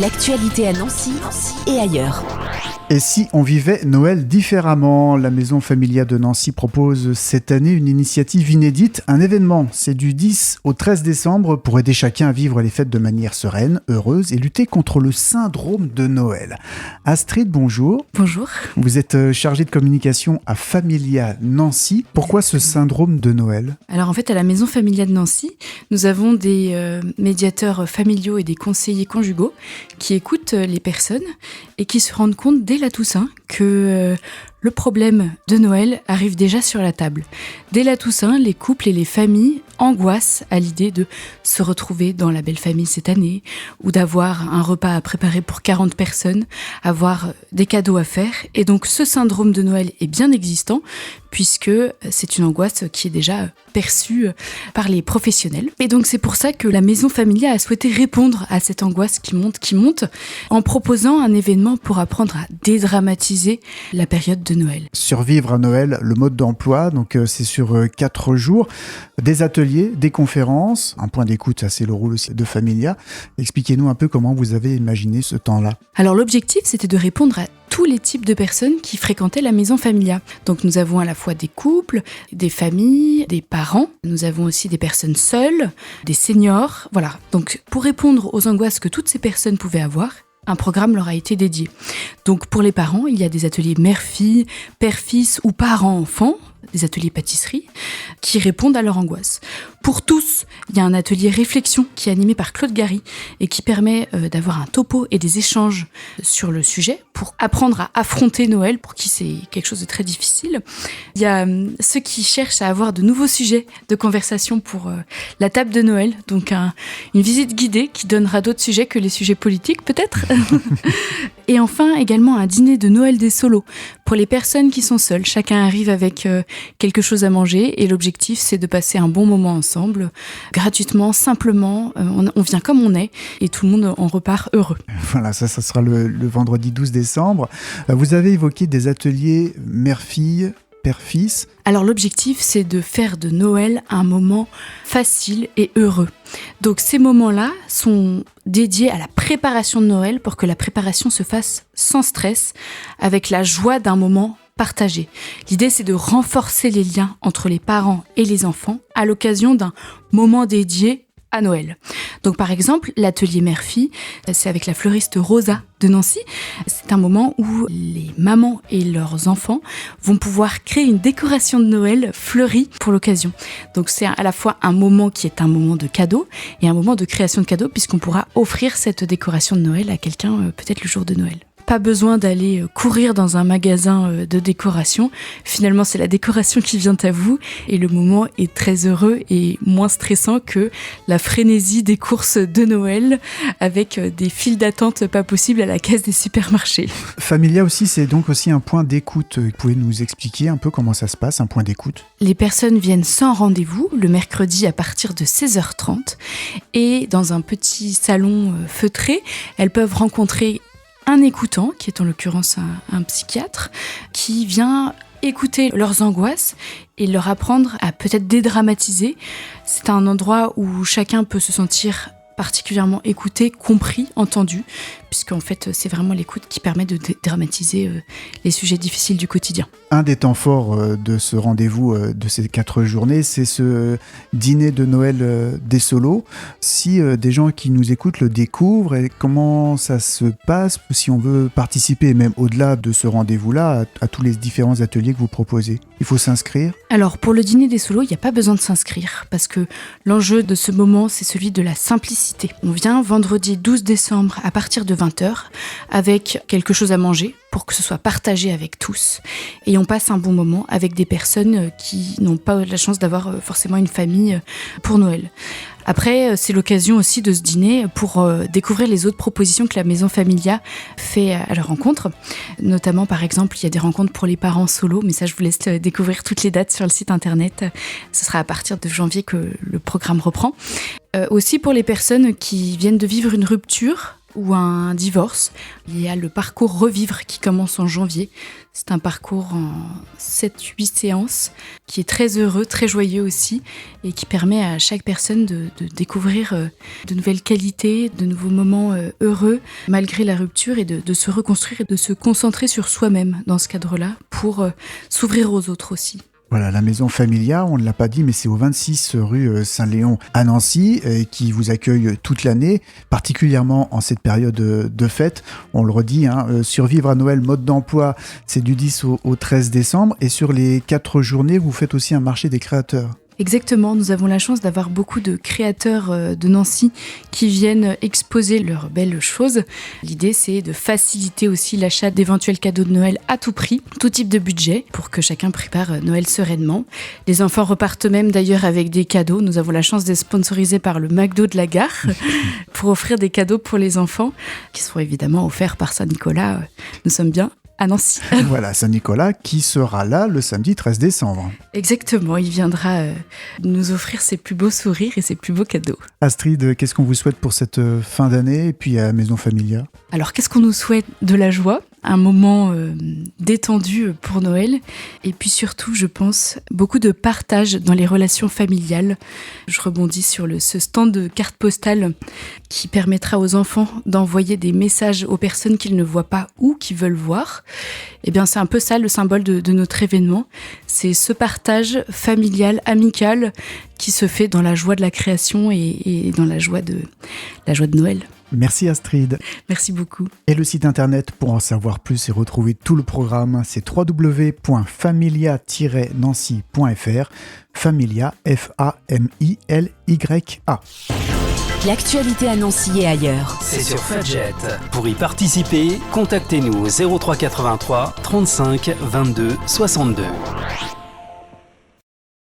L'actualité à Nancy et ailleurs. Et si on vivait Noël différemment? La Maison Familia de Nancy propose cette année une initiative inédite, un événement. C'est du 10 au 13 décembre pour aider chacun à vivre les fêtes de manière sereine, heureuse et lutter contre le syndrome de Noël. Astrid, bonjour. Bonjour. Vous êtes chargée de communication à Familia Nancy. Pourquoi ce syndrome de Noël? Alors en fait, à la Maison Familia de Nancy, nous avons des médiateurs familiaux et des conseillers conjugaux qui écoutent les personnes et qui se rendent compte dès la Toussaint que le problème de Noël arrive déjà sur la table. Dès la Toussaint, les couples et les familles angoissent à l'idée de se retrouver dans la belle famille cette année ou d'avoir un repas à préparer pour 40 personnes, avoir des cadeaux à faire. Et donc ce syndrome de Noël est bien existant puisque c'est une angoisse qui est déjà perçue par les professionnels. Et donc c'est pour ça que la Maison Familia a souhaité répondre à cette angoisse qui monte en proposant un événement pour apprendre à dédramatiser la période de Noël. Survivre à Noël, le mode d'emploi, donc c'est sur 4 jours, des ateliers, des conférences, un point d'écoute, ça c'est le rôle aussi de Familia. Expliquez-nous un peu comment vous avez imaginé ce temps-là. Alors l'objectif, c'était de répondre à tous les types de personnes qui fréquentaient la Maison Familia. Donc nous avons à la fois des couples, des familles, des parents, nous avons aussi des personnes seules, des seniors, voilà. Donc pour répondre aux angoisses que toutes ces personnes pouvaient avoir, un programme leur a été dédié. Donc pour les parents, il y a des ateliers mère-fille, père-fils ou parents-enfants, des ateliers pâtisserie, qui répondent à leur angoisse. Pour tous, il y a un atelier réflexion qui est animé par Claude Gary et qui permet d'avoir un topo et des échanges sur le sujet pour apprendre à affronter Noël, pour qui c'est quelque chose de très difficile. Il y a ceux qui cherchent à avoir de nouveaux sujets de conversation pour la table de Noël, donc une visite guidée qui donnera d'autres sujets que les sujets politiques peut-être. Et enfin, également un dîner de Noël des solos pour les personnes qui sont seules. Chacun arrive avec quelque chose à manger et l'objectif, c'est de passer un bon moment ensemble, gratuitement, simplement. On vient comme on est et tout le monde en repart heureux. Voilà, ça sera le vendredi 12 décembre. Vous avez évoqué des ateliers mère-fille, père-fils. Alors l'objectif, c'est de faire de Noël un moment facile et heureux. Donc ces moments-là sont dédiés à la préparation de Noël pour que la préparation se fasse sans stress, avec la joie d'un moment partagé. L'idée, c'est de renforcer les liens entre les parents et les enfants à l'occasion d'un moment dédié à Noël. Donc par exemple, l'atelier mère-fille, c'est avec la fleuriste Rosa de Nancy. C'est un moment où les mamans et leurs enfants vont pouvoir créer une décoration de Noël fleurie pour l'occasion. Donc c'est à la fois un moment qui est un moment de cadeau et un moment de création de cadeaux puisqu'on pourra offrir cette décoration de Noël à quelqu'un peut-être le jour de Noël. Pas besoin d'aller courir dans un magasin de décoration. Finalement, c'est la décoration qui vient à vous et le moment est très heureux et moins stressant que la frénésie des courses de Noël avec des files d'attente pas possibles à la caisse des supermarchés. Familia aussi, c'est donc aussi un point d'écoute. Vous pouvez nous expliquer un peu comment ça se passe, un point d'écoute? Les personnes viennent sans rendez-vous le mercredi à partir de 16h30 et dans un petit salon feutré, elles peuvent rencontrer un écoutant, qui est en l'occurrence un psychiatre, qui vient écouter leurs angoisses et leur apprendre à peut-être dédramatiser. C'est un endroit où chacun peut se sentir particulièrement écouté, compris, entendu, puisqu'en fait c'est vraiment l'écoute qui permet de dédramatiser les sujets difficiles du quotidien. Un des temps forts de ce rendez-vous de ces 4 journées, c'est ce dîner de Noël des solos. Si des gens qui nous écoutent le découvrent, et comment ça se passe si on veut participer, même au-delà de ce rendez-vous-là, à tous les différents ateliers que vous proposez? Il faut s'inscrire? Alors pour le dîner des solos, il n'y a pas besoin de s'inscrire, parce que l'enjeu de ce moment, c'est celui de la simplicité. On vient vendredi 12 décembre à partir de 20h avec quelque chose à manger pour que ce soit partagé avec tous. Et on passe un bon moment avec des personnes qui n'ont pas la chance d'avoir forcément une famille pour Noël. Après, c'est l'occasion aussi de ce dîner pour découvrir les autres propositions que la Maison Familia fait à leur rencontre. Notamment, par exemple, il y a des rencontres pour les parents solo, mais ça, je vous laisse découvrir toutes les dates sur le site internet. Ce sera à partir de janvier que le programme reprend. Aussi pour les personnes qui viennent de vivre une rupture ou un divorce. Il y a le parcours Revivre qui commence en janvier. C'est un parcours en 7-8 séances qui est très heureux, très joyeux aussi et qui permet à chaque personne de découvrir de nouvelles qualités, de nouveaux moments heureux malgré la rupture et de se reconstruire et de se concentrer sur soi-même dans ce cadre-là pour s'ouvrir aux autres aussi. Voilà, la maison Familia, on ne l'a pas dit, mais c'est au 26 rue Saint-Léon à Nancy, qui vous accueille toute l'année, particulièrement en cette période de fête. On le redit, survivre à Noël, mode d'emploi, c'est du 10 au 13 décembre. Et sur les 4 journées, vous faites aussi un marché des créateurs. Exactement, nous avons la chance d'avoir beaucoup de créateurs de Nancy qui viennent exposer leurs belles choses. L'idée, c'est de faciliter aussi l'achat d'éventuels cadeaux de Noël à tout prix, tout type de budget, pour que chacun prépare Noël sereinement. Les enfants repartent même d'ailleurs avec des cadeaux. Nous avons la chance d'être sponsorisés par le McDo de la gare pour offrir des cadeaux pour les enfants, qui seront évidemment offerts par Saint-Nicolas. Nous sommes bien à Nancy. Voilà, Saint-Nicolas qui sera là le samedi 13 décembre. Exactement, il viendra nous offrir ses plus beaux sourires et ses plus beaux cadeaux. Astrid, qu'est-ce qu'on vous souhaite pour cette fin d'année et puis à Maison Familia ? Alors, qu'est-ce qu'on nous souhaite ? De la joie, un moment détendu pour Noël et puis surtout, je pense, beaucoup de partage dans les relations familiales. Je rebondis sur ce stand de cartes postales qui permettra aux enfants d'envoyer des messages aux personnes qu'ils ne voient pas ou qu'ils veulent voir. Eh bien, c'est un peu ça le symbole de notre événement. C'est ce partage familial, amical, qui se fait dans la joie de la création et dans la joie de Noël. Merci Astrid. Merci beaucoup. Et le site internet pour en savoir plus et retrouver tout le programme, c'est www.familia-nancy.fr. Familia, F-A-M-I-L-Y-A. L'actualité à Nancy et ailleurs. C'est sur Fudget. Pour y participer, contactez-nous au 03 83 35 22 62.